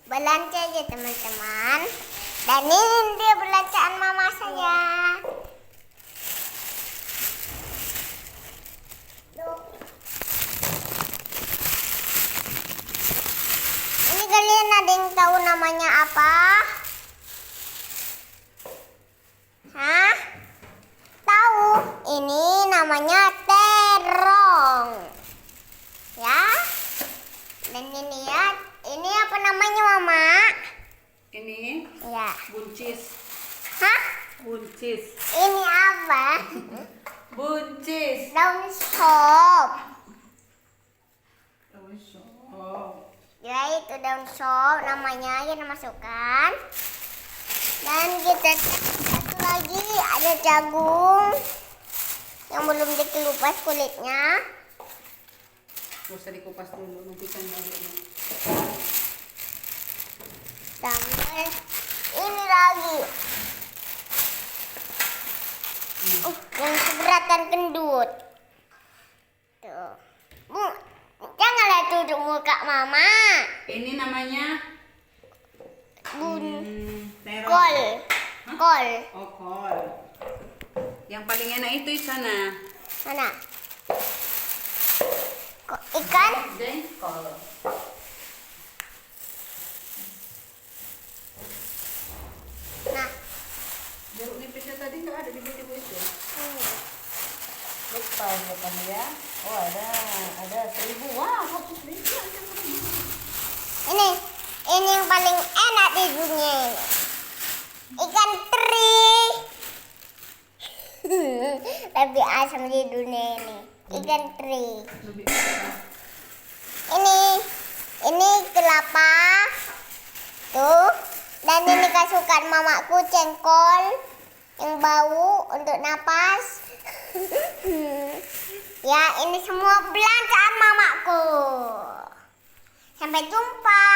belanja aja teman-teman. Dan ini dia belanjaan mama saya. Ini kalian ada yang tahu namanya apa? Hah? Tahu? Ini namanya terong. Ya? Dan ini ya, ini apa namanya mama? Ini Ya. buncis. Hah? Buncis. Ini apa? Buncis. Daun sop. Oh. Ya itu daun sop namanya, kita masukkan. Dan kita cek satu lagi ada jagung yang belum dikelupas kulitnya. Gak usah dikupas dulu, nanti kan aduknya. Tambah ini lagi. Yang seberatan kendut. Tuh. Bu, janganlah tutup muka mama. Ini namanya terong. Kol. Hah? Kol. Oh, kol. Yang paling enak itu di sana. Mana? Ikan? Dan kol. Nah. Jeruk nipisnya tadi nggak ada di buku itu. Lupa ya kamu ya. Oh ada 1.000. Wow, 1.000 ada 1.000. Ini yang paling enak di dunia ini. Ikan teri. Lebih asam di dunia ini. Ikan teri. Lebih enak. Ini kelapa. Tuh. Dan ini kesukaan mamaku cengkol yang bau untuk napas. Ya, ini semua belanjaan mamaku. Sampai jumpa.